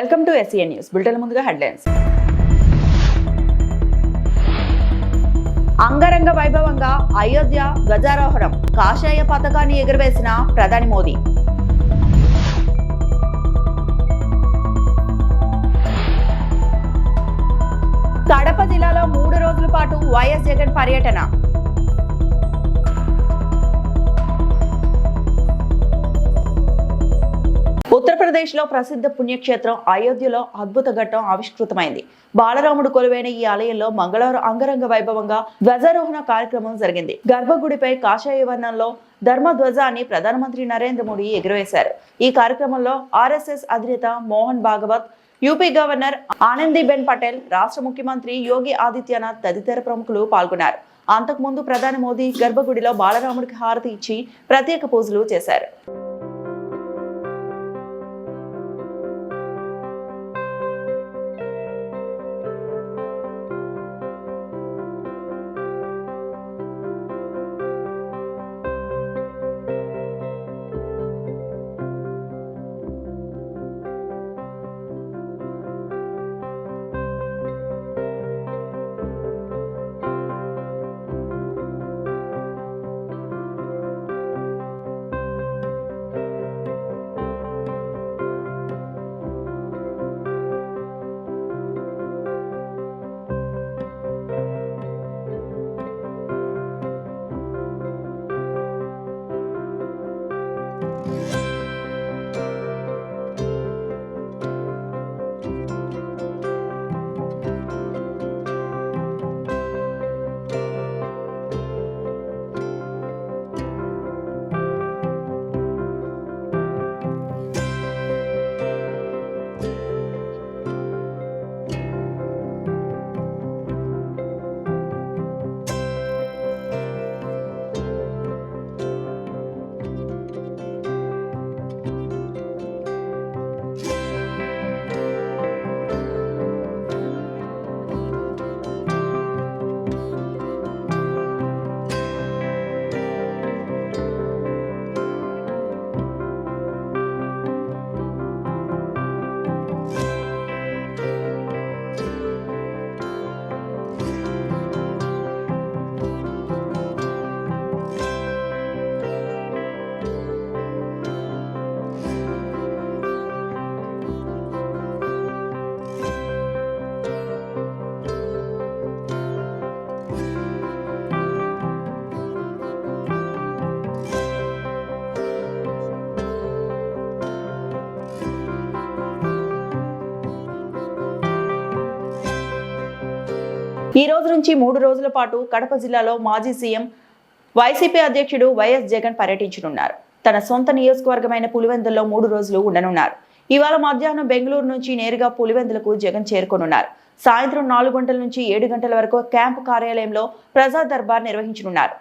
Welcome to SCN news bulletin. ముందుగా headlines. అంగరంగ వైభవంగా అయోధ్య ధ్వజారోహణం, కాషాయ పతాకాన్ని ఎగురవేసిన ప్రధాని మోదీ. కడప జిల్లాలో 3 రోజుల పాటు వైఎస్ జగన్ పర్యటన. ఉత్తరప్రదేశ్లో ప్రసిద్ధ పుణ్యక్షేత్రం అయోధ్యలో అద్భుత ఘట్టం ఆవిష్కృతమైంది. బాలరాముడు కొలువైన ఈ ఆలయంలో మంగళవారం అంగరంగ వైభవంగా ధ్వజారోహణ కార్యక్రమం జరిగింది. గర్భగుడిపై కాషాయ వర్ణంలో ధర్మధ్వజాన్ని ప్రధానమంత్రి నరేంద్ర మోడీ ఎగురవేశారు. ఈ కార్యక్రమంలో RSS అధినేత మోహన్ భాగవత్, యూపీ గవర్నర్ ఆనందీబెన్ పటేల్, రాష్ట్ర ముఖ్యమంత్రి యోగి ఆదిత్యనాథ్ తదితర ప్రముఖులు పాల్గొన్నారు. అంతకుముందు ప్రధాని మోదీ గర్భగుడిలో బాలరాముడికి హారతి ఇచ్చి ప్రత్యేక పూజలు చేశారు. ఈ రోజు నుంచి 3 రోజుల పాటు కడప జిల్లాలో మాజీ సీఎం వైసీపీ అధ్యక్షుడు వైఎస్ జగన్ పర్యటించనున్నారు. తన సొంత నియోజకవర్గమైన పులివెందుల్లో 3 రోజులు ఉండనున్నారు. ఇవాళ మధ్యాహ్నం బెంగళూరు నుంచి నేరుగా పులివెందులకు జగన్ చేరుకోనున్నారు. సాయంత్రం 4 గంటల నుంచి 7 గంటల వరకు క్యాంపు కార్యాలయంలో ప్రజా దర్బార్ నిర్వహించనున్నారు.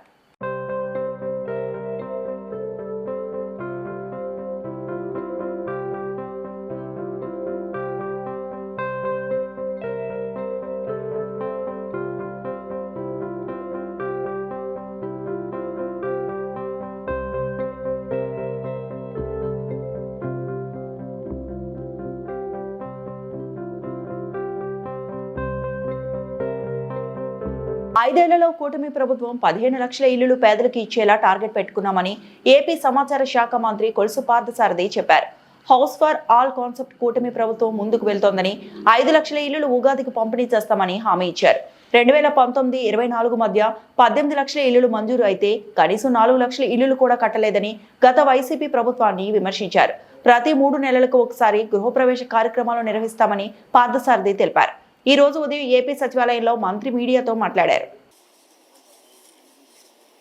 ఐదేళ్లలో కూటమి ప్రభుత్వం 15 లక్షల ఇళ్లు పేదలకు ఇచ్చేలా టార్గెట్ పెట్టుకున్నామని ఏపీ సమాచార శాఖ మంత్రి కొలుసు పార్థసారథి చెప్పారు. హౌస్ ఫర్ ఆల్ కాన్సెప్ట్ కూటమి ప్రభుత్వం ముందుకు వెళ్తోందని, 5 లక్షల ఇళ్లు ఉగాదికి పంపిణీ చేస్తామని హామీ ఇచ్చారు. 2019-24 మధ్య 18 లక్షల ఇళ్లు మంజూరు అయితే కనీసం 4 లక్షల ఇళ్లు కూడా కట్టలేదని గత వైసీపీ ప్రభుత్వాన్ని విమర్శించారు. ప్రతి 3 నెలలకు ఒకసారి గృహప్రవేశ కార్యక్రమాలు నిర్వహిస్తామని పార్థసారథి తెలిపారు. ఈ రోజు ఉదయం ఏపీ సచివాలయంలో మంత్రి మీడియాతో మాట్లాడారు.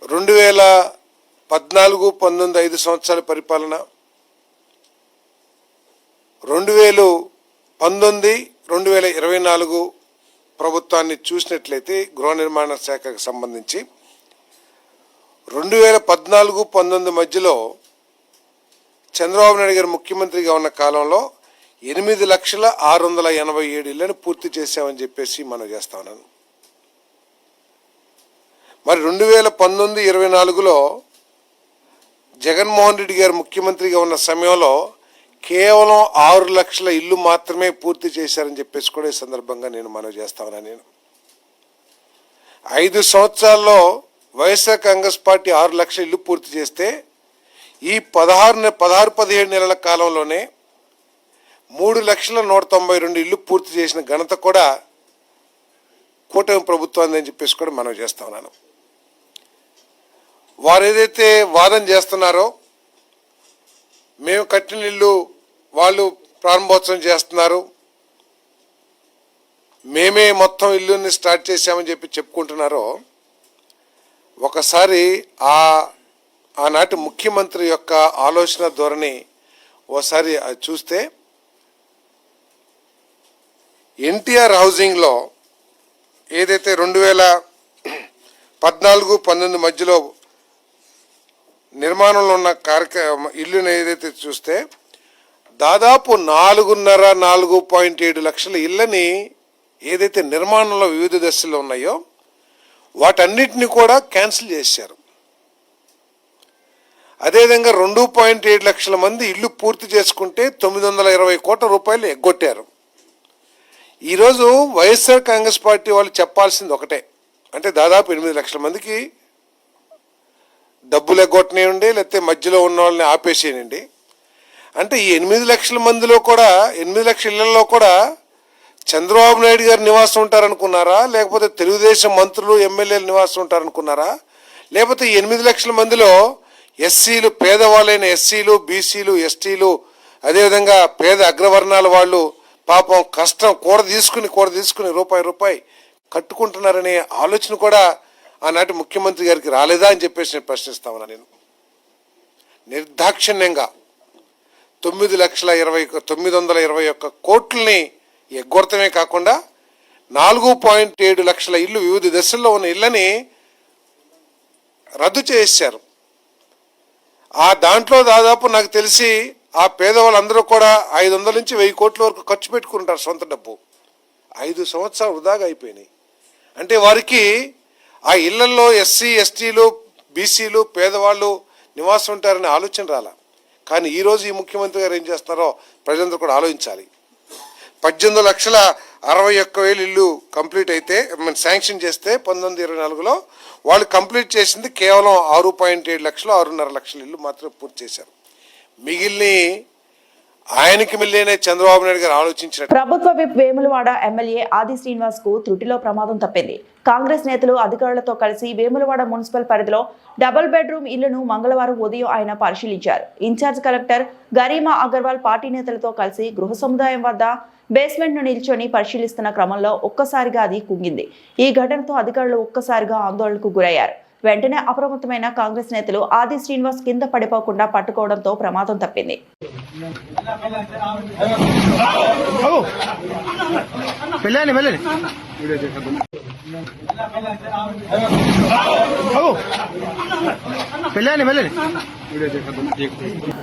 2014-19 5 సంవత్సరాల పరిపాలన, 2019-2024 ప్రభుత్వాన్ని చూసినట్లయితే గృహ నిర్మాణ శాఖకు సంబంధించి 2014-19 మధ్యలో చంద్రబాబు నాయుడు గారు ముఖ్యమంత్రిగా ఉన్న కాలంలో 8,687 ఇళ్లను పూర్తి చేశామని చెప్పేసి మనం చేస్తా ఉన్నాను. మరి 2019-24లో జగన్మోహన్ రెడ్డి గారు ముఖ్యమంత్రిగా ఉన్న సమయంలో కేవలం 6 లక్షల ఇల్లు మాత్రమే పూర్తి చేశారని చెప్పేసి కూడా ఈ సందర్భంగా నేను మనవి చేస్తా ఉన్నా. నేను 5 సంవత్సరాల్లో వైఎస్ఆర్ కాంగ్రెస్ పార్టీ 6 లక్షల ఇల్లు పూర్తి చేస్తే ఈ 16-17 నెలల కాలంలోనే 3,192 ఇల్లు పూర్తి చేసిన ఘనత కూడా కూటమి ప్రభుత్వాన్ని అని చెప్పేసి కూడా మనవి చేస్తా ఉన్నాను. వారు ఏదైతే వాదన చేస్తున్నారో మేము కట్టిన ఇల్లు వాళ్ళు ప్రారంభోత్సవం చేస్తున్నారు, మేమే మొత్తం ఇల్లుని స్టార్ట్ చేశామని చెప్పి చెప్పుకుంటున్నారో, ఒకసారి ఆనాటి ముఖ్యమంత్రి యొక్క ఆలోచన ధోరణి ఓసారి అది చూస్తే, ఎన్టీఆర్ హౌసింగ్లో ఏదైతే 2014-19 మధ్యలో నిర్మాణంలో ఉన్న ఇల్లుని ఏదైతే చూస్తే దాదాపు 4.7 లక్షల ఇళ్ళని ఏదైతే నిర్మాణంలో వివిధ దశల్లో ఉన్నాయో వాటన్నిటిని కూడా క్యాన్సిల్ చేశారు. అదేవిధంగా 2.7 లక్షల మంది ఇల్లు పూర్తి చేసుకుంటే 920 కోట్ల రూపాయలు ఎగ్గొట్టారు. ఈరోజు వైఎస్ఆర్ కాంగ్రెస్ పార్టీ వాళ్ళు చెప్పాల్సింది ఒకటే, అంటే దాదాపు 8 లక్షల మందికి డబ్బులు ఎగ్గొట్టనివ్వండి, లేకపోతే మధ్యలో ఉన్న వాళ్ళని ఆపేసేయండి. అంటే ఈ 8 లక్షల మందిలో కూడా 8 లక్షల ఇళ్లలో కూడా చంద్రబాబు నాయుడు గారు నివాసం ఉంటారనుకున్నారా, లేకపోతే తెలుగుదేశం మంత్రులు ఎమ్మెల్యేలు నివాసం ఉంటారనుకున్నారా, లేకపోతే ఈ 8 లక్షల మందిలో ఎస్సీలు, పేదవాళ్ళైన ఎస్సీలు, బీసీలు, ఎస్టీలు, అదేవిధంగా పేద అగ్రవర్ణాల వాళ్ళు పాపం కష్టం కూడ తీసుకుని రూపాయి కట్టుకుంటున్నారనే ఆలోచన కూడా ఆనాటి ముఖ్యమంత్రి గారికి రాలేదా అని చెప్పేసి నేను ప్రశ్నిస్తా ఉన్నా. నేను నిర్దాక్షిణ్యంగా 921 కోట్లని ఎగ్గొడతమే కాకుండా 4.7 లక్షల ఇల్లు వివిధ దశల్లో ఉన్న ఇళ్ళని రద్దు చేశారు. దాంట్లో దాదాపు నాకు తెలిసి ఆ పేదవాళ్ళందరూ కూడా 500 నుంచి 1000 కోట్ల వరకు ఖర్చు పెట్టుకుంటారు సొంత డబ్బు. 5 సంవత్సరాలు వృధాగా అయిపోయినాయి. అంటే వారికి ఆ ఇళ్లలో ఎస్సీ, ఎస్టీలు, బీసీలు, పేదవాళ్ళు నివాసం ఉంటారనే ఆలోచన రాలా. కానీ ఈరోజు ఈ ముఖ్యమంత్రి గారు ఏం చేస్తున్నారో ప్రజలందరూ కూడా ఆలోచించాలి. 18,61,000 ఇల్లు కంప్లీట్ అయితే శాంక్షన్ చేస్తే 1924లో వాళ్ళు కంప్లీట్ చేసింది కేవలం 6.7 లక్షలు, 6.5 లక్షల ఇల్లు మాత్రమే పూర్తి చేశారు. మిగిలిన ఆయనకి మిల్లేనే చంద్రబాబు నాయుడు గారు ఆలోచించిన. ప్రభుత్వ విప్ వేములవాడ ఎమ్మెల్యే ఆది శ్రీనివాస్ కు త్రుటిలో ప్రమాదం తప్పింది. కాంగ్రెస్ నేతలు అధికారులతో కలిసి వేములవాడ మున్సిపల్ పరిధిలో డబుల్ బెడ్రూమ్ ఇళ్లను మంగళవారం ఉదయం ఆయన పరిశీలించారు. In charge collector Garima Agarwal party నేతలతో కలిసి గృహ సముదాయం వద్ద బేస్మెంట్ ను నిల్చొని పరిశీలిస్తున్న క్రమంలో ఒక్కసారిగా అది కుంగింది. ఈ ఘటనతో అధికారులు ఒక్కసారిగా ఆందోళనకు గురయ్యారు. వెంటనే అప్రమత్తమైన కాంగ్రెస్ నేతలు ఆది శ్రీనివాస్ కింద పడిపోకుండా పట్టుకోవడంతో ప్రమాదం తప్పింది.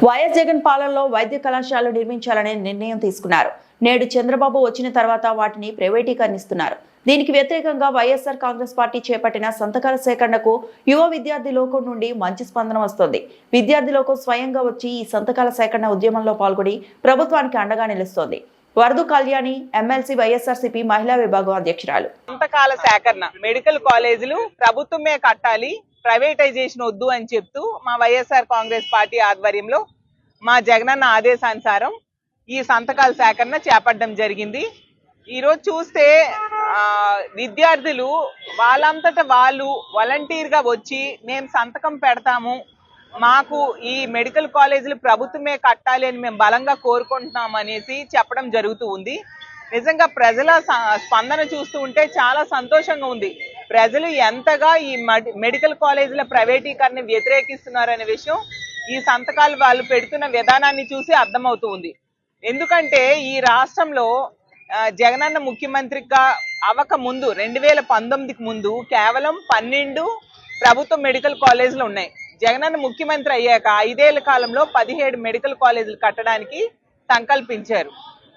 వైఎస్ జగన్ పాలనలో వైద్య కళాశాలలు నిర్మించాలనే నిర్ణయం తీసుకున్నారు. నేడు చంద్రబాబు వచ్చిన తర్వాత వాటిని ప్రైవేటీకరణిస్తున్నారు. దీనికి వ్యతిరేకంగా వైఎస్ఆర్ కాంగ్రెస్ పార్టీ చేపట్టిన సంతకాల సేకరణకు యువ విద్యార్థి లోకం నుండి మంచి స్పందన వస్తోంది. విద్యార్థి లోకం స్వయంగా వచ్చి ఈ సంతకాల సేకరణ ఉద్యమంలో పాల్గొని ప్రభుత్వానికి అండగా నిలుస్తోంది. వరదు కళ్యాణి ఎమ్మెల్సీ వైఎస్ఆర్సీపీ మహిళా విభాగం అధ్యక్షురాలు. సంతకాల సేకరణ మెడికల్ కాలేజీలు ప్రభుత్వమే కట్టాలి, ప్రైవేటైజేషన్ వద్దు అని చెప్తూ మా వైఎస్ఆర్ కాంగ్రెస్ పార్టీ ఆధ్వర్యంలో మా జగనన్న ఆదేశానుసారం ఈ సంతకాల సేకరణ చేపట్టడం జరిగింది. ఈరోజు చూస్తే విద్యార్థులు వాళ్ళంతటా వాళ్ళు వాలంటీర్గా వచ్చి మేము సంతకం పెడతాము, మాకు ఈ మెడికల్ కాలేజీలు ప్రభుత్వమే కట్టాలి అని మేము బలంగా కోరుకుంటున్నాం అనేసి చెప్పడం జరుగుతూ ఉంది. నిజంగా ప్రజల స్పందన చూస్తూ ఉంటే చాలా సంతోషంగా ఉంది. ప్రజలు ఎంతగా ఈ మెడికల్ కాలేజీల ప్రైవేటీకరణ వ్యతిరేకిస్తున్నారనే విషయం ఈ సంతకాలు వాళ్ళు పెడుతున్న విధానాన్ని చూసి అర్థమవుతూ ఉంది. ఎందుకంటే ఈ రాష్ట్రంలో జగనన్న ముఖ్యమంత్రిగా అవ్వక ముందు 2019కి ముందు కేవలం 12 ప్రభుత్వ మెడికల్ కాలేజీలు ఉన్నాయి. జగనన్న ముఖ్యమంత్రి అయ్యాక 5 ఏళ్ల కాలంలో 17 మెడికల్ కాలేజీలు కట్టడానికి సంకల్పించారు.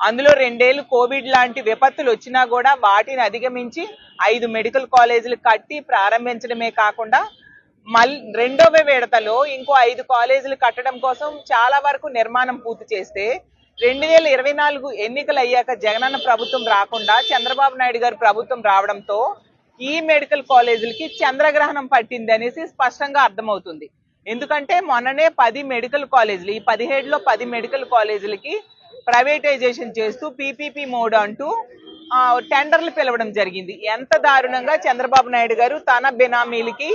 అందులో 2 ఏళ్లు కోవిడ్ లాంటి విపత్తులు వచ్చినా కూడా వాటిని అధిగమించి 5 మెడికల్ కాలేజీలు కట్టి ప్రారంభించడమే కాకుండా మళ్ళీ రెండవ విడతలో ఇంకో 5 కాలేజీలు కట్టడం కోసం చాలా వరకు నిర్మాణం పూర్తి చేస్తే 2024 ఎన్నికలు అయ్యాక జగనన్న ప్రభుత్వం రాకుండా చంద్రబాబు నాయుడు గారు ప్రభుత్వం రావడంతో ఈ మెడికల్ కాలేజీలకి చంద్రగ్రహణం పట్టింది అనేసి స్పష్టంగా అర్థమవుతుంది. ఎందుకంటే మొన్ననే 10 మెడికల్ కాలేజీలు, ఈ 17లో 10 మెడికల్ కాలేజీలకి ప్రైవేటైజేషన్ చేస్తూ పీపీపీ మోడ్ అంటూ టెండర్లు పిలవడం జరిగింది. ఎంత దారుణంగా చంద్రబాబు నాయుడు గారు తన బినామీలకి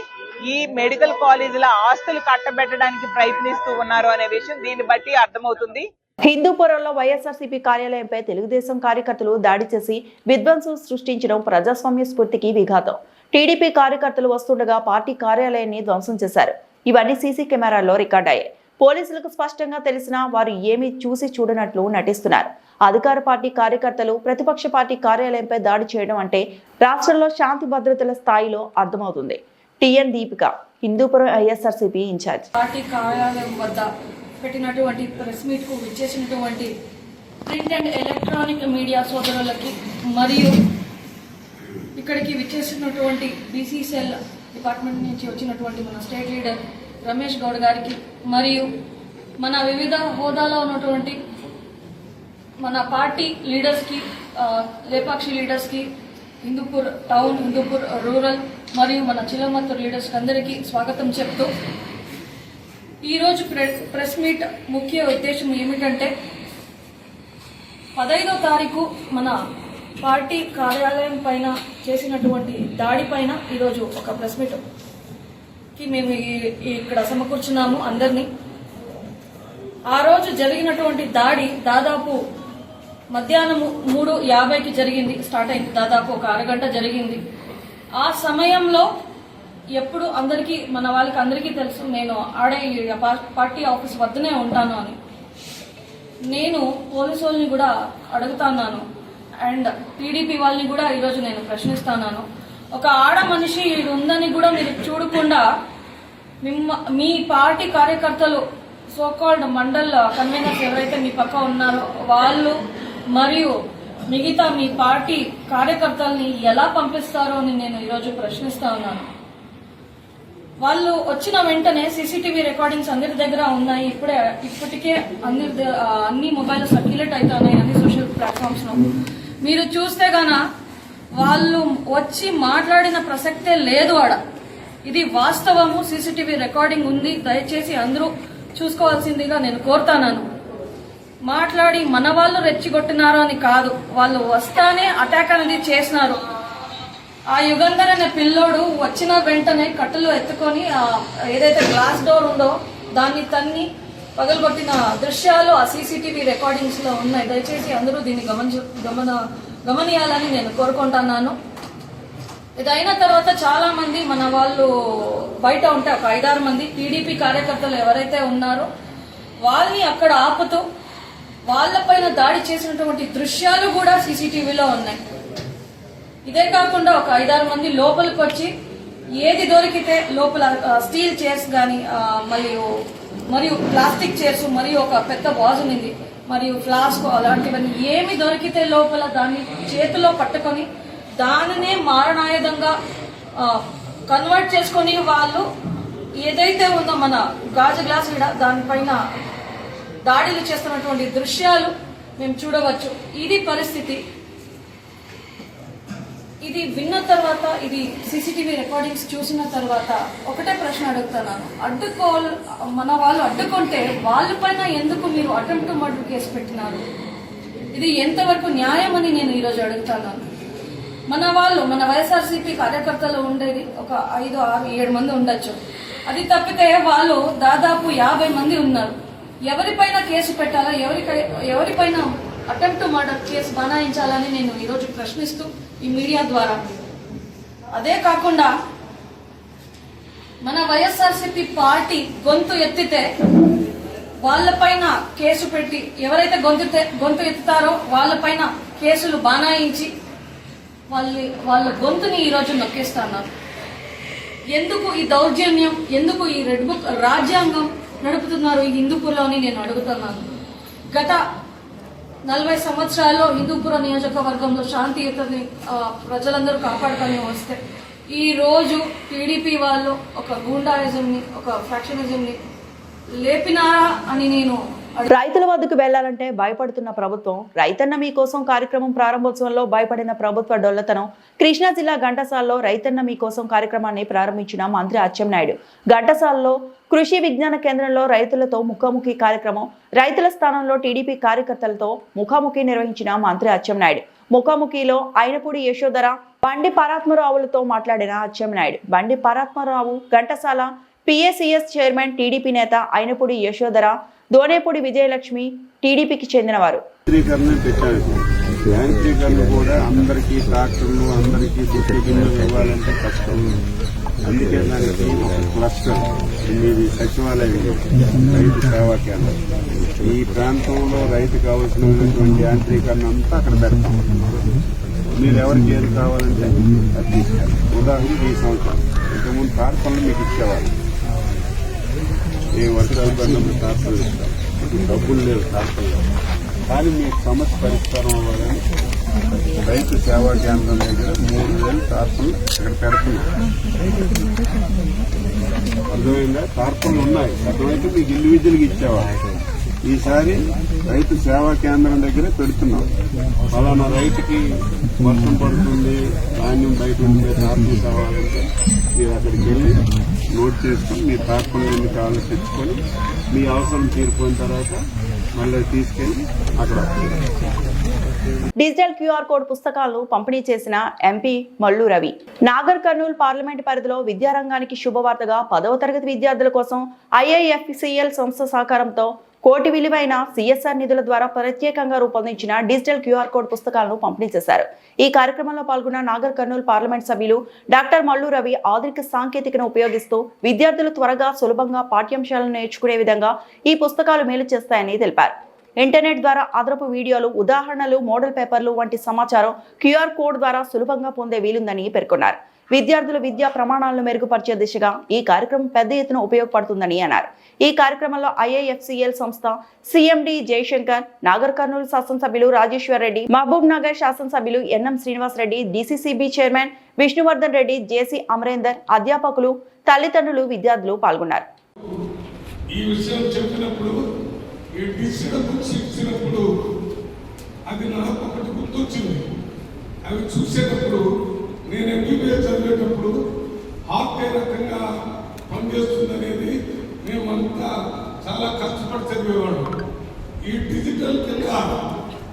ఈ మెడికల్ కాలేజీల ఆస్తులు కట్టబెట్టడానికి ప్రయత్నిస్తూ ఉన్నారు అనే విషయం దీన్ని బట్టి అర్థమవుతుంది. హిందూపురంలో వైఎస్ఆర్సీపీ కార్యాలయంపై తెలుగుదేశం కార్యకర్తలు దాడి చేసి విధ్వంసం సృష్టించడం ప్రజాస్వామ్య స్ఫూర్తికి విఘాతం. టీడీపీ కార్యకర్తలు వస్తుండగా పార్టీ కార్యాలయాన్ని ధ్వంసం చేశారు. ఇవన్నీ సీసీ కెమెరాల్లో రికార్డయ్యాయి. పోలీసులకు స్పష్టంగా తెలిసినా వారు ఏమీ చూసి చూడనట్లు నటిస్తున్నారు. అధికార పార్టీ కార్యకర్తలు ప్రతిపక్ష పార్టీ కార్యాలయంపై దాడి చేయడం అంటే రాష్ట్రంలో శాంతి భద్రతల స్థాయిలో అర్థమవుతుంది. T N Deepika, Hindupuram YSRCP in charge. Party కార్యాలయం వద్ద పెట్టినటువంటి ప్రెస్ మీట్ కు విచ్చేసినటువంటి ప్రింట్ అండ్ ఎలక్ట్రానిక్ మీడియా సోదరులకి మరియు ఇక్కడికి విచ్చేసినటువంటి బీసీసీఎల్ డిపార్ట్మెంట్ నుంచి వచ్చినటువంటి మన స్టేట్ లీడర్ రమేష్ గౌడ్ గారికి మరియు మన వివిధ హోదాలో ఉన్నటువంటి మన పార్టీ లీడర్స్కి, లేపాక్షి లీడర్స్కి, హిందూపూర్ టౌన్, హిందూపూర్ రూరల్ మరియు మన చిలమత్తూరు లీడర్స్కి అందరికీ స్వాగతం చెప్తూ ఈరోజు ప్రెస్ మీట్ ముఖ్య ఉద్దేశం ఏమిటంటే 15వ తారీఖు మన పార్టీ కార్యాలయం పైన చేసినటువంటి దాడి పైన ఈరోజు ఒక ప్రెస్ మీట్కి మేము ఇక్కడ సమకూర్చున్నాము అందరినీ. ఆ రోజు జరిగినటువంటి దాడి దాదాపు మధ్యాహ్నం 3:50కి జరిగింది. స్టార్ట్ అయింది, దాదాపు ఒక అరగంట జరిగింది. ఆ సమయంలో ఎప్పుడు అందరికీ, మన వాళ్ళకి అందరికీ తెలుసు, నేను ఆడే పార్టీ ఆఫీస్ వద్దనే ఉంటాను అని. నేను పోలీసు వాళ్ళని కూడా అడుగుతున్నాను అండ్ టీడీపీ వాళ్ళని కూడా ఈరోజు నేను ప్రశ్నిస్తున్నాను. ఒక ఆడ మనిషి ఉందని కూడా మీరు చూడకుండా మీ పార్టీ కార్యకర్తలు, సోకాల్డ్ మండల్ కన్వీనర్స్ ఎవరైతే మీ పక్క ఉన్నారో వాళ్ళు మరియు మిగతా మీ పార్టీ కార్యకర్తల్ని ఎలా పంపిస్తారో అని నేను ఈరోజు ప్రశ్నిస్తా ఉన్నాను. వాళ్ళు వచ్చిన వెంటనే సీసీటీవీ రికార్డింగ్స్ అందరి దగ్గర ఉన్నాయి. ఇప్పటికే అన్ని మొబైల్ సర్క్యులేట్ అవుతున్నాయి అన్ని సోషల్ ప్లాట్ఫామ్స్ లో. మీరు చూస్తే గాన వాళ్ళు వచ్చి మాట్లాడిన ప్రసక్తే లేదు ఆడ. ఇది వాస్తవము, సీసీటీవీ రికార్డింగ్ ఉంది. దయచేసి అందరూ చూసుకోవాల్సిందిగా నేను కోరుతాను. మాట్లాడి మన వాళ్ళు రెచ్చిగొట్టినారు అని కాదు, వాళ్ళు వస్తానే అటాక్ అనేది చేసినారు. ఆ యుగంధర్ అనే పిల్లోడు వచ్చిన వెంటనే కట్టెలు ఎత్తుకొని ఏదైతే గ్లాస్ డోర్ ఉందో దాన్ని తన్ని పగలగొట్టిన దృశ్యాలు ఆ సీసీటీవీ రికార్డింగ్స్ లో ఉన్నాయి. దయచేసి అందరూ దీన్ని గమనియాలని నేను కోరుకుంటున్నాను. ఇది అయిన తర్వాత చాలా మంది మన వాళ్ళు బయట ఉంటే ఒక 5-6 మంది టీడీపీ కార్యకర్తలు ఎవరైతే ఉన్నారో వాళ్ళని అక్కడ ఆపుతూ వాళ్ళపైన దాడి చేసినటువంటి దృశ్యాలు కూడా సీసీటీవీలో ఉన్నాయి. ఇదే కాకుండా ఒక 5-6 మంది లోపలికి వచ్చి ఏది దొరికితే లోపల స్టీల్ చైర్స్ కానీ మరియు ప్లాస్టిక్ చైర్స్ మరియు ఒక పెద్ద వాజ్ ఉంది మరియు ఫ్లాస్క్ అలాంటివన్నీ ఏమి దొరికితే లోపల దాన్ని చేతిలో పట్టుకొని దానినే మారణాయుధంగా కన్వర్ట్ చేసుకొని వాళ్ళు ఏదైతే ఉందో మన గాజు గ్లాస్ దానిపైన దాడులు చేస్తున్నటువంటి దృశ్యాలు మేము చూడవచ్చు. ఇది పరిస్థితి. ఇది విన్న తర్వాత, ఇది సీసీటీవీ రికార్డింగ్స్ చూసిన తర్వాత ఒకటే ప్రశ్న అడుగుతున్నాను. మన వాళ్ళు అడ్డుకుంటే వాళ్ళపైన ఎందుకు మీరు అటెంప్ట్ మర్డర్ కేసు పెట్టినారు? ఇది ఎంతవరకు న్యాయం అని నేను ఈరోజు అడుగుతున్నాను. మన వైఎస్ఆర్సీపీ కార్యకర్తలు ఉండేది ఒక 5, 6, 7 మంది ఉండొచ్చు. అది తప్పితే వాళ్ళు దాదాపు 50 మంది ఉన్నారు. ఎవరిపైన కేసు పెట్టాలా, ఎవరిపైన అటెంప్ట్ మర్డర్ కేసు బనాయించాలని నేను ఈరోజు ప్రశ్నిస్తూ ఈ మీడియా ద్వారా. అదే కాకుండా మన వైఎస్ఆర్సీపీ పార్టీ గొంతు ఎత్తితే వాళ్ళపైన కేసు పెట్టి, ఎవరైతే గొంతు ఎత్తుతారో వాళ్ళపైన కేసులు బనాయించి వాళ్ళ గొంతుని ఈరోజు నొక్కేస్తున్నారు. ఎందుకు ఈ దౌర్జన్యం, ఎందుకు ఈ రెడ్ బుక్ రాజ్యాంగం నడుపుతున్నారు ఈ హిందూపూర్లోని నేను అడుగుతున్నాను. గత 40 సంవత్సరాల్లో హిందూపుర నియోజకవర్గంలో శాంతియుతని ప్రజలందరూ కాపాడుకొని వస్తే ఈ రోజు టీడీపీ వాళ్ళు ఒక గూండాయిజంని, ఒక ఫ్యాక్షనిజంని లేపినారా అని నేను రైతుల వద్దకు వెళ్లాలంటే భయపడుతున్న ప్రభుత్వం రైతన్న మీకోసం కార్యక్రమం ప్రారంభోత్సవంలో భయపడిన ప్రభుత్వ డొల్లతనం. కృష్ణా జిల్లా ఘంటసాలలో రైతన్న మీకోసం కార్యక్రమాన్ని ప్రారంభించిన మంత్రి అచ్చెన్నాయుడు. ఘంటసాలలో కృషి విజ్ఞాన కేంద్రంలో రైతులతో ముఖాముఖి కార్యక్రమం. రైతుల స్థానంలో టీడీపీ కార్యకర్తలతో ముఖాముఖి నిర్వహించిన మంత్రి అచ్చెన్నాయుడు. ముఖాముఖిలో అయినపూడి యశోధర, బండి పరాత్మరావులతో మాట్లాడిన అచ్చెన్నాయుడు. బండి పరాత్మరావు ఘంటసాల పిఏసిఎస్ చైర్మన్, టీడీపీ నేత అయినపూడి యశోధర, దోనేపూడి విజయలక్ష్మి టీడీపీకి చెందినవారు. యాంత్రీకరణ కూడా అందరికీ ట్రాక్టర్లు అందరికీ దుఃఖితులు ఇవ్వాలంటే కష్టం. అందుకే దానికి ఒక క్లస్టర్ మీది సచివాలయం, రైతు సేవా కేంద్రం. ఈ ప్రాంతంలో రైతు కావాల్సినటువంటి యాంత్రీకరణ అంతా అక్కడ పెడతాం. మీరు ఎవరికి ఏది కావాలంటే అది తీసుకోవాలి. ఉదాహరణకి ఈ సంవత్సరం ఇంతకుముందు టార్పన్లు మీకు ఇచ్చేవాళ్ళు. ఏ వర్షాలు పడినప్పుడు టార్పన్లు ఇస్తాం. డబ్బులు లేవు టార్పన్లు, కానీ మీకు సమస్య పరిష్కారం అవ్వాలని రైతు సేవా కేంద్రం దగ్గర 3,000 టార్పన్లు ఇక్కడ పెడుతున్నాం. అర్థమైందా? టార్పన్లు ఉన్నాయి. అర్థమైతే మీకు ఇండివిజువల్గా ఇచ్చేవాళ్ళు. ఈసారి రైతు సేవా కేంద్రం దగ్గరే పెడుతున్నాం. ఫలానా రైతుకి వర్షం పడుతుంది, ధాన్యం బయట ఉంటే టార్పన్లు కావాలంటే మీరు అక్కడికి వెళ్ళి నోట్ చేసుకుని మీ టార్పన్లు ఎన్ని కావాలో తెచ్చుకొని మీ అవసరం తీరిపోయిన తర్వాత మళ్ళీ తీసుకెళ్లి అక్కడ. డిజిటల్ క్యూఆర్ కోడ్ పుస్తకాలను పంపిణీ చేసిన ఎంపీ మల్లు రవి. నాగర్ కర్నూలు పార్లమెంట్ పరిధిలో విద్యారంగానికి శుభవార్తగా 10వ తరగతి విద్యార్థుల కోసం ఐఐఎఫ్సిఎల్ సంస్థ సహకారంతో కోటి విలువైన సిఎస్ఆర్ నిధుల ద్వారా ప్రత్యేకంగా రూపొందించిన డిజిటల్ క్యూఆర్ కోడ్ పుస్తకాలను పంపిణీ చేశారు. ఈ కార్యక్రమంలో పాల్గొన్న నాగర్ కర్నూలు పార్లమెంట్ సభ్యులు డాక్టర్ మల్లు రవి ఆధునిక సాంకేతికను ఉపయోగిస్తూ విద్యార్థులు త్వరగా సులభంగా పాఠ్యాంశాలను నేర్చుకునే విధంగా ఈ పుస్తకాలు మేలు చేస్తాయని తెలిపారు. ఇంటర్నెట్ ద్వారా అదనపు వీడియోలు, ఉదాహరణలు, మోడల్ పేపర్లు వంటి సమాచారం క్యూఆర్ కోడ్ ద్వారా సులభంగా పొందే వీలుందని పేర్కొన్నారు. విద్యార్థుల విద్యా ప్రమాణాలను మెరుగుపరిచే దిశగా ఈ కార్యక్రమం పెద్ద ఎత్తున ఉపయోగపడుతుందని అన్నారు. ఈ కార్యక్రమంలో ఐఐఎఫ్సిఎల్ సంస్థ సిఎండి జయశంకర్, నాగర్ కర్నూలు శాసనసభ్యులు రాజేశ్వర్ రెడ్డి, మహబూబ్ నగర్ శాసనసభ్యులు NM Srinivas Reddy, DCCB chairman Vishnuvardhan Reddy, JC Amarender, అధ్యాపకులు, తల్లిదండ్రులు, విద్యార్థులు పాల్గొన్నారు. ఈ విషయం చెప్పినప్పుడు, ఈ డిజిటల్ బుక్స్ ఇచ్చినప్పుడు అది నాకు ఒకటి గుర్తొచ్చింది. అవి చూసేటప్పుడు నేను ఎంబీబీఎస్ చదివేటప్పుడు హార్ట్ ఏ రకంగా పనిచేస్తుంది అనేది మేమంతా చాలా కష్టపడి చదివేవాళ్ళం. ఈ డిజిటల్ కింద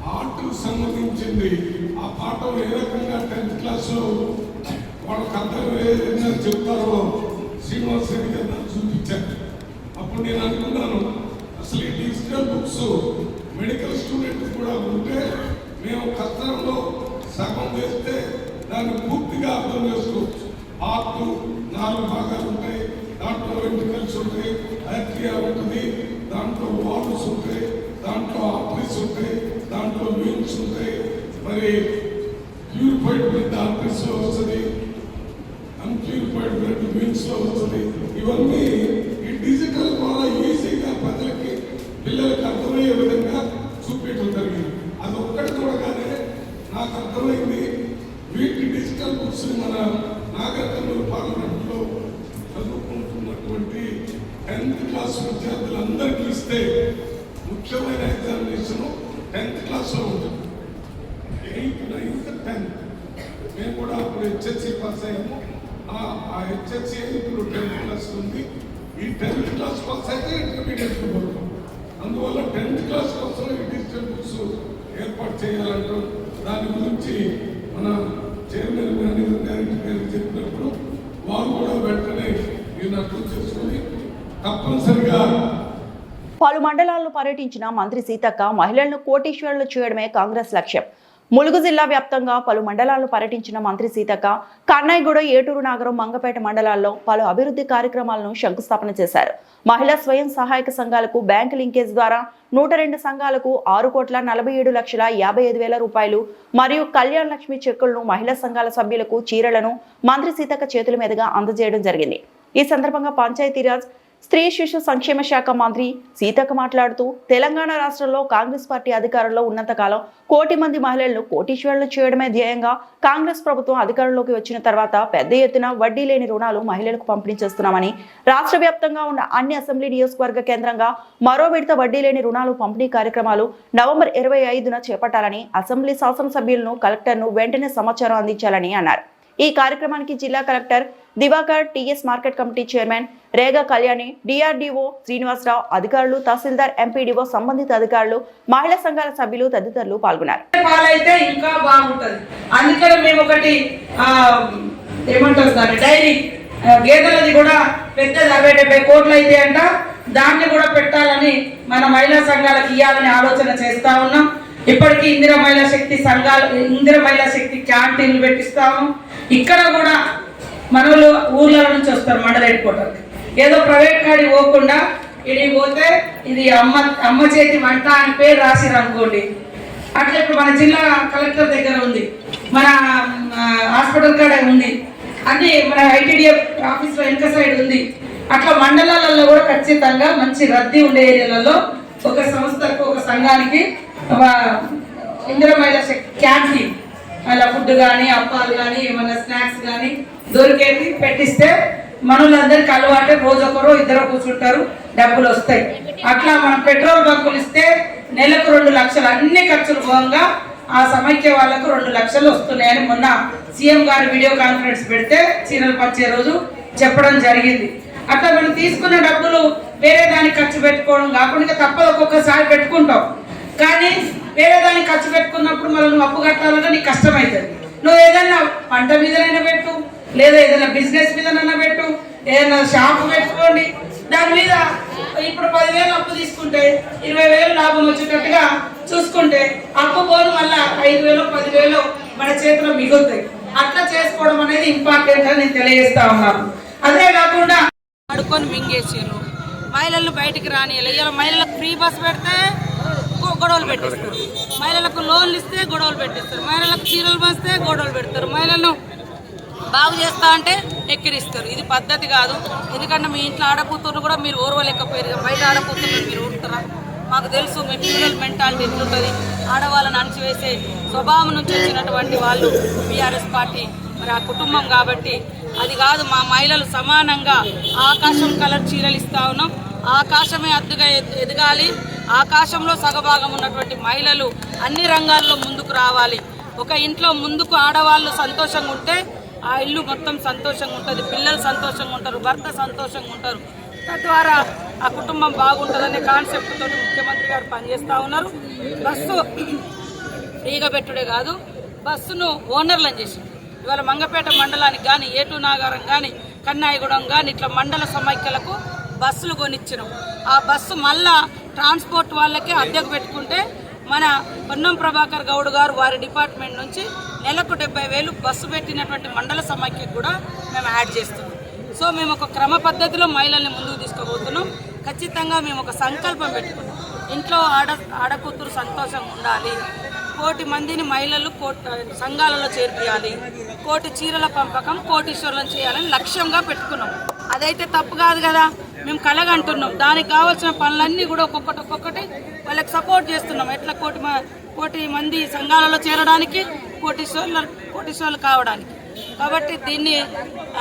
హార్ట్కు సంబంధించింది ఆ పాఠం ఏ రకంగా 10th క్లాస్లో వాళ్ళకి అర్థమయ్యేది చెప్తారో శ్రీనివాస్ రెడ్డి గారు నాకు చూపించారు. అప్పుడు నేను అనుకున్నాను, అసలు ఈ డిజిటల్ బుక్స్ మెడికల్ స్టూడెంట్ కూడా ఉంటే మేము కష్టంలో సగం వేస్తే దాన్ని పూర్తిగా అర్థం చేసుకోవచ్చు. హార్ట్ 4 భాగాలు ఉంటాయి, దాంట్లో వెంట్రికల్స్ ఉంటాయి, ఆర్టరీ ఉంటుంది, దాంట్లో వాల్వ్స్ ఉంటాయి, దాంట్లో ఆర్టరీస్ ఉంటాయి, దాంట్లో వెయిన్స్ ఉంటాయి. మరి ప్యూరిఫైడ్ బ్లడ్ ఆర్టరీస్ లో వస్తుంది, అన్ప్యూరిఫైడ్ బ్లడ్ వెయిన్స్ లో వస్తుంది. ఇవన్నీ ఈ డిజిటల్ ద్వారా ఈజీగా ప్రజలకి, పిల్లలకి అర్థమయ్యే విధంగా చూపించడం జరిగింది. అది ఒక్కటి చూడగానే నాకు అర్థమైంది, వీటి డిజిటల్ బుక్స్ మన నాగర్ కర్నూలు పార్లమెంట్లో చదువుకుంటున్నటువంటి 10th క్లాస్ విద్యార్థులందరికీ ఇస్తే ముఖ్యమైన ఎగ్జామినేషన్ 10th క్లాస్లో ఉంటుంది. 8th, 9th, 10th. మేము కూడా అప్పుడు హెచ్ఎస్సి పాస్ అయ్యాము. ఆ హెచ్ఎస్సి ఇప్పుడు 10th క్లాస్ ఉంది. ఈ 10th క్లాస్ పాస్ అయితే ఇంటర్మీడియట్కి పోతాం. అందువల్ల 10th క్లాస్ కోసం ఈ డిజిటల్ బుక్స్ ఏర్పాటు చేయాలంటారు. దాని గురించి మన చైర్మన్ మేనేజర్ గారికి చెప్పినప్పుడు వారు కూడా వెంటనే ఈయన అర్థం చేసుకుని తప్పనిసరిగా. పలు మండలాల్లో పర్యటించిన మంత్రి సీతక్క మహిళలను కోటీశ్వరులు చేయడమే కాంగ్రెస్ లక్ష్యం. ములుగు జిల్లా వ్యాప్తంగా పలు మండలాల్లో పర్యటించిన మంత్రి సీతక్క కన్నాయిగూడ, ఏటూరు నాగరం, మంగపేట మండలాల్లో పలు అభివృద్ధి కార్యక్రమాలను శంకుస్థాపన చేశారు. మహిళా స్వయం సహాయక సంఘాలకు బ్యాంకు లింకేజ్ ద్వారా 102 సంఘాలకు 6,47,55,000 రూపాయలు మరియు కళ్యాణ్ లక్ష్మి చెక్కులను మహిళా సంఘాల సభ్యులకు చీరలను మంత్రి సీతక్క చేతుల మీదుగా అందజేయడం జరిగింది. ఈ సందర్భంగా పంచాయతీరాజ్ స్త్రీ శిశు సంక్షేమ శాఖ మంత్రి సీతక్క మాట్లాడుతూ తెలంగాణ రాష్ట్రంలో కాంగ్రెస్ పార్టీ అధికారంలో ఉన్నంతకాలం 1 కోటి మంది మహిళలను కోటీశ్వరులు చేయడమే ధ్యేయంగా కాంగ్రెస్ ప్రభుత్వం అధికారంలోకి వచ్చిన తర్వాత పెద్ద ఎత్తున వడ్డీ లేని రుణాలు మహిళలకు పంపిణీ చేస్తున్నామని, రాష్ట్ర వ్యాప్తంగా ఉన్న అన్ని అసెంబ్లీ నియోజకవర్గ కేంద్రంగా మరో విడత వడ్డీ లేని రుణాలు పంపిణీ కార్యక్రమాలు నవంబర్ 25న చేపట్టాలని అసెంబ్లీ శాసనసభ్యులను కలెక్టర్ను వెంటనే సమాచారం అందించాలని అన్నారు. ఈ కార్యక్రమానికి జిల్లా collector Diwakar, TS market committee chairman Rega Kalyani, DRDO Srinivasarao, అధికారులు, తహసీల్దార్, ఎంపీడీఓ, సంబంధిత అధికారులు, మహిళా సంఘాల సభ్యులు తదితరులు పాల్గొన్నారు. పాలైతే ఇంకా బాగుంటది. అందుకని మేము ఒకటి ఏమంటారు దాన్ని డైరీ గేదెలది కూడా పెద్ద 60-70 కోట్లు అయితే అంట, దాన్ని కూడా పెట్టాలని మన మహిళా సంఘాలకు ఇవ్వాలని ఆలోచన చేస్తా ఉన్నాం. ఇప్పటికీ ఇందిరా మహిళా శక్తి సంఘాలు, ఇందిరా మహిళా శక్తి క్యాంటీన్లు పెట్టిస్తాము. ఇక్కడ కూడా మనలు ఊర్ల నుంచి వస్తారు మండల హెడ్ క్వార్టర్కి. ఏదో ప్రైవేట్ కాడికి పోకుండా ఇది పోతే ఇది అమ్మ చేతి వంట అని పేరు రాసిరు అనుకోండి. అట్లా ఇప్పుడు మన జిల్లా కలెక్టర్ దగ్గర ఉంది, మన హాస్పిటల్ కాడ ఉంది, అది మన ఐటీడీఎఫ్ ఆఫీస్లో వెనక సైడ్ ఉంది. అట్లా మండలాలలో కూడా ఖచ్చితంగా మంచి రద్దీ ఉండే ఏరియాలలో ఒక సంస్థకు, ఒక సంఘానికి ఇందిరా మహిళా శక్తి క్యాంటీన్ అలా ఫుడ్ కానీ, అప్పాలు కానీ, ఏమన్నా స్నాక్స్ కానీ దొరికేది పెట్టిస్తే మనలందరికీ అలవాటే, రోజు ఒకరు 2 కూర్చుంటారు, డబ్బులు వస్తాయి. అట్లా మనం పెట్రోల్ బంకులు ఇస్తే నెలకు 2 లక్షలు, అన్ని ఖర్చులు పోగా ఆ సమైక్య వాళ్ళకు 2 లక్షలు వస్తున్నాయని మొన్న సీఎం గారు వీడియో కాన్ఫరెన్స్ పెడితే చీరలు పంచే రోజు చెప్పడం జరిగింది. అట్లా మనం తీసుకున్న డబ్బులు వేరే దానికి ఖర్చు పెట్టుకోవడం కాకుండా తప్పదు, ఒక్కొక్కసారి పెట్టుకుంటాం. కానీ వేరే దానికి ఖర్చు పెట్టుకున్నప్పుడు మళ్ళీ నువ్వు అప్పు కట్టాలన్నా నీకు కష్టమవుతుంది. నువ్వు ఏదైనా పంట మీదనైనా పెట్టు, లేదా ఏదైనా బిజినెస్ మీదనైనా పెట్టు, ఏదైనా షాపు పెట్టుకోండి. దాని మీద ఇప్పుడు 10,000 అప్పు తీసుకుంటే 20,000 లాభం వచ్చేటట్టుగా చూసుకుంటే అప్పు పోను మళ్ళీ 5,000, 10,000 మన చేతిలో మిగులుతాయి. అట్లా చేసుకోవడం అనేది ఇంపార్టెంట్ అని నేను తెలియజేస్తా ఉన్నాను. అదే కాకుండా అడుకొని మింగేసారు, మహిళలను బయటికి రానియాలి. ఇలా మహిళలకు ఫ్రీ బస్ పెడితే గొడవలు పెట్టిస్తారు, మహిళలకు లోన్లు ఇస్తే గొడవలు పెట్టిస్తారు, మహిళలకు చీరలు పంచితే గొడవలు పెడతారు, మహిళలను బాగు చేస్తా అంటే ఎక్కిరిస్తారు. ఇది పద్ధతి కాదు. ఎందుకంటే మీ ఇంట్లో ఆడకూతురు కూడా మీరు ఓర్వలేకపోయారు, బయట ఆడకూతురు మీరు ఊరుతారా? మాకు తెలుసు మీ పిల్లల మెంటాలిటీ ఎట్లుంటుంది. ఆడవాళ్ళని అణచివేసే స్వభావం నుంచి వచ్చినటువంటి వాళ్ళు బీఆర్ఎస్ పార్టీ, మరి ఆ కుటుంబం కాబట్టి అది కాదు. మా మహిళలు సమానంగా ఆకాశం కలర్ చీరలు ఇస్తా ఉన్నాం. ఆకాశమే అద్దుగా ఎదగాలి. ఆకాశంలో సగభాగం ఉన్నటువంటి మహిళలు అన్ని రంగాల్లో ముందుకు రావాలి. ఒక ఇంట్లో ముందుకు ఆడవాళ్ళు సంతోషంగా ఉంటే ఆ ఇల్లు మొత్తం సంతోషంగా ఉంటుంది, పిల్లలు సంతోషంగా ఉంటారు, భర్త సంతోషంగా ఉంటారు. తద్వారా ఆ కుటుంబం బాగుంటుందనే కాన్సెప్ట్ తోటి ముఖ్యమంత్రి గారు పనిచేస్తూ ఉన్నారు. బస్సు ఫ్రీగా పెట్టుడే కాదు, బస్సును ఓనర్లను చేసి ఇవాళ మంగపేట మండలానికి కానీ, ఏటూ నాగారం కానీ, కన్నాయిగూడెం కానీ ఇట్లా మండల సమైక్యలకు బస్సులు కొనిచ్చినాం. ఆ బస్సు మళ్ళా ట్రాన్స్పోర్ట్ వాళ్ళకే అద్దెకు పెట్టుకుంటే మన పొన్నం ప్రభాకర్ గౌడ్ గారు వారి డిపార్ట్మెంట్ నుంచి నెలకు 70,000 బస్సు పెట్టినటువంటి మండల సమైక్యకు కూడా మేము యాడ్ చేస్తున్నాం. సో మేము ఒక క్రమ పద్ధతిలో మహిళల్ని ముందుకు తీసుకుపోతున్నాం. ఖచ్చితంగా మేము ఒక సంకల్పం పెట్టుకున్నాం, ఇంట్లో ఆడకూతురు సంతోషంగా ఉండాలి, 1 కోటి మందిని మహిళలు సంఘాలలో చేర్పియాలి, 1 కోటి చీరల పంపకం కోటీశ్వరులను చేయాలని లక్ష్యంగా పెట్టుకున్నాం. అదైతే తప్పు కాదు కదా, మేము కలగంటున్నాం. దానికి కావాల్సిన పనులన్నీ కూడా ఒక్కొక్కటి వాళ్ళకి సపోర్ట్ చేస్తున్నాం. ఎట్లా 1 కోటి మంది సంఘాలలో చేరడానికి, కోటీశ్వరులు కావడానికి. కాబట్టి దీన్ని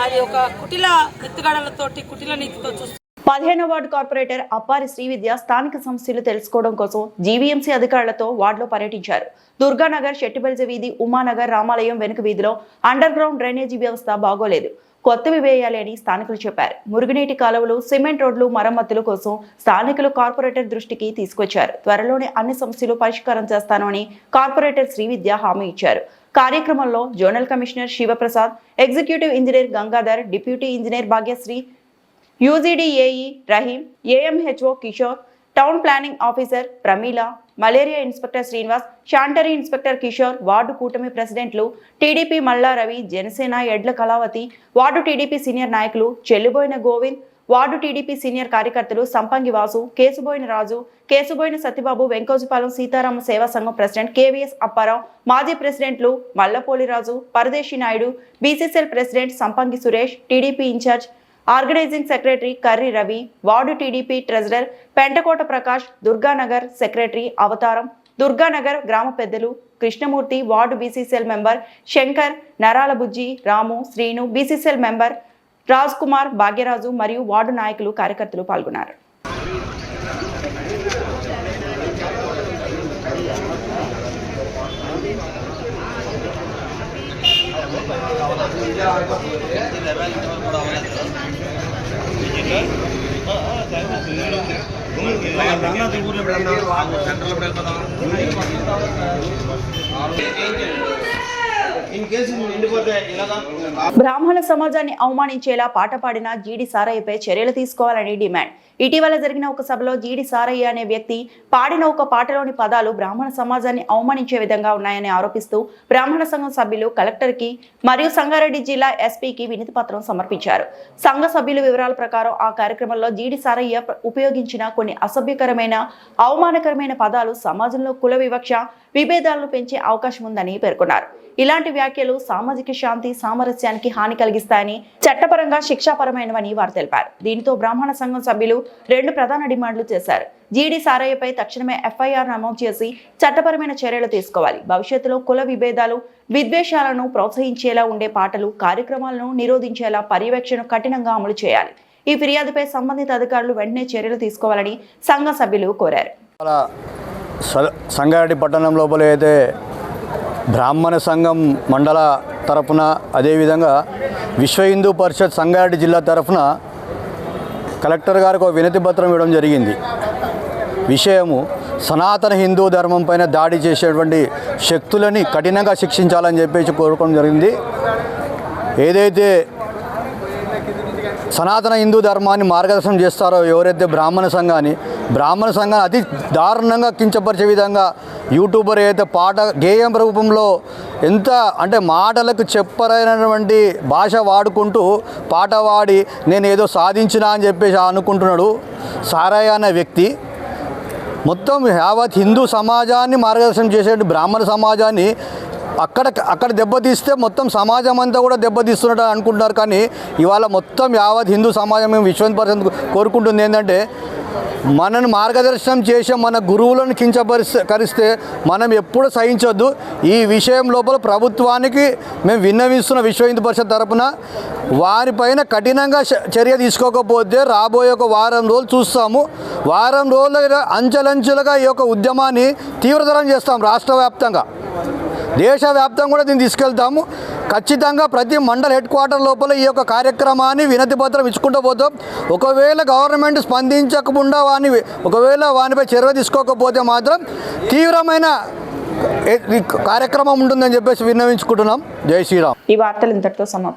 అది ఒక కుటిల ఎత్తుగడలతోటి, కుటిల నీతితో చూస్తున్నాం. 15వ వార్డు కార్పొరేటర్ అప్పారి శ్రీవిద్య స్థానిక సమస్యలు తెలుసుకోవడం కోసం జీవీఎంసీ అధికారులతో వార్డులో పర్యటించారు. దుర్గానగర్, శెట్టిబల్జ వీధి, ఉమానగర్, రామాలయం వెనుక వీధిలో అండర్ గ్రౌండ్ డ్రైనేజీ వ్యవస్థ బాగోలేదు, కొత్తవి వేయాలి అని స్థానికులు చెప్పారు. మురుగునీటి కాలువలు, సిమెంట్ రోడ్లు మరమ్మతుల కోసం స్థానికులు కార్పొరేటర్ దృష్టికి తీసుకొచ్చారు. త్వరలోనే అన్ని సమస్యలు పరిష్కారం చేస్తాను అని కార్పొరేటర్ శ్రీవిద్య హామీ ఇచ్చారు. కార్యక్రమంలో zonal commissioner Sivaprasad, executive engineer Gangadhar, deputy engineer Bhagyashri, UGD AE Rahim, AMHO Kishore, town planning officer Pramila, malaria inspector Srinivas, sanitary inspector Kishore, ward కూటమి ప్రెసిడెంట్లు టీడీపీ మల్లా రవి, జనసేన ఎడ్ల కళావతి, వార్డు టీడీపీ సీనియర్ నాయకులు Chelluboina Govind, ward TDP senior కార్యకర్తలు సంపంగి వాసు, కేసుబోయిన రాజు, కేసుబోయిన సత్యబాబు, వెంకోజపాలెం సీతారామ సేవా సంఘం ప్రెసిడెంట్ కేవీఎస్ అప్పారావు, మాజీ ప్రెసిడెంట్లు Mallapoliraju, Paradesi Naidu, BCCL president Sampangi Suresh, TDP in charge organizing secretary Karri Ravi, ward TDP treasurer Pentakota Prakash, Durganagar secretary Avataram, Durganagar గ్రామ పెద్దలు Krishnamurthy, ward BCCL member Shankar, Narala Bujji, Ramu, Srinu, BCCL member Raj Kumar, Bhagyaraju మరియు వార్డు నాయకులు, కార్యకర్తలు పాల్గొన్నారు. బ్రాహ్మణ సమాజాన్ని అవమానించేలా పాట పాడిన జీడి సారయ్యపై చర్యలు తీసుకోవాలని డిమాండ్. ఇటీవల జరిగిన ఒక సభలో జీడి సారయ్య అనే వ్యక్తి పాడిన ఒక పాటలోని పదాలు బ్రాహ్మణ సమాజాన్ని అవమానించే విధంగా ఉన్నాయని ఆరోపిస్తూ బ్రాహ్మణ సంఘం సభ్యులు కలెక్టర్కి మరియు సంగారెడ్డి జిల్లా ఎస్పీకి వినతి పత్రం సమర్పించారు. సంఘ సభ్యుల వివరాల ప్రకారం ఆ కార్యక్రమంలో జీడి సారయ్య ఉపయోగించిన కొన్ని అసభ్యకరమైన, అవమానకరమైన పదాలు సమాజంలో కుల వివక్ష, విభేదాలను పెంచే అవకాశం ఉందని పేర్కొన్నారు. ఇలాంటి వ్యాఖ్యలు సామాజిక శాంతి, సామరస్యానికి హాని కలిగిస్తాయని, చట్టపరంగా శిక్షాపరమైనవని వారు తెలిపారు. దీంతో బ్రాహ్మణ సంఘం సభ్యులు 2 ప్రధాన డిమాండ్లు చేశారు. జీడి సారయ్యపై తక్షణమే ఎఫ్ఐఆర్ నమోదు చేసి చట్టపరమైన చర్యలు తీసుకోవాలి. భవిష్యత్తులో కుల విభేదాలు, విద్వేషాలను ప్రోత్సహించేలా ఉండే పాటలు, కార్యక్రమాలను నిరోధించేలా పర్యవేక్షణ కఠినంగా అమలు చేయాలి. ఈ ఫిర్యాదుపై సంబంధిత అధికారులు వెంటనే చర్యలు తీసుకోవాలని సంఘ సభ్యులు కోరారు. సంగారెడ్డి పట్టణం లోపల అయితే బ్రాహ్మణ సంఘం మండల తరఫున, అదేవిధంగా విశ్వ హిందూ పరిషత్ సంగారెడ్డి జిల్లా తరఫున కలెక్టర్ గారికి ఒక వినతి పత్రం ఇవ్వడం జరిగింది. విషయము సనాతన హిందూ ధర్మం పైన దాడి చేసేటువంటి శక్తులని కఠినంగా శిక్షించాలని చెప్పేసి కోరుకోవడం జరిగింది. ఏదైతే సనాతన హిందూ ధర్మాన్ని మార్గదర్శనం చేస్తారో ఎవరైతే బ్రాహ్మణ సంఘాన్ని అతి దారుణంగా కించపరిచే విధంగా యూట్యూబర్ అయితే పాట గేయం రూపంలో ఎంత అంటే మాటలకు చెప్పరైనటువంటి భాష వాడుకుంటూ పాట పాడి నేను ఏదో సాధించినా అని చెప్పేసి అనుకుంటున్నాడు సారయ్య అనే వ్యక్తి. మొత్తం యావత్ హిందూ సమాజాన్ని మార్గదర్శనం చేసే బ్రాహ్మణ సమాజాన్ని అక్కడ దెబ్బతీస్తే మొత్తం సమాజం అంతా కూడా దెబ్బతీస్తున్నట్టు అనుకుంటున్నారు. కానీ ఇవాళ మొత్తం యావత్ హిందూ సమాజం మేము విశ్వ హిందూ పరిషత్ కోరుకుంటుంది ఏంటంటే, మనను మార్గదర్శనం చేసే మన గురువులను కించపరిస్తే మనం ఎప్పుడు సహించొద్దు. ఈ విషయం లోపల ప్రభుత్వానికి మేము విన్నవిస్తున్న విశ్వ హిందూ పరిషత్ తరపున వారిపైన కఠినంగా చర్య తీసుకోకపోతే రాబోయే ఒక వారం రోజులు చూస్తాము. వారం రోజుల అంచెలంచెలుగా ఈ యొక్క ఉద్యమాన్ని తీవ్రతరం చేస్తాం. రాష్ట్ర వ్యాప్తంగా, దేశవ్యాప్తంగా కూడా దీన్ని తీసుకెళ్తాము. ఖచ్చితంగా ప్రతి మండల హెడ్ క్వార్టర్ లోపల ఈ యొక్క కార్యక్రమాన్ని వినతి పత్రం ఇచ్చుకుంటూ పోతాం. ఒకవేళ గవర్నమెంట్ స్పందించకుండా ఒకవేళ వానిపై చర్య తీసుకోకపోతే మాత్రం తీవ్రమైన కార్యక్రమం ఉంటుందని చెప్పేసి విన్నవించుకుంటున్నాం. జై శ్రీరామ్. ఈ వార్తలు ఇంతటితో సమాప్తం.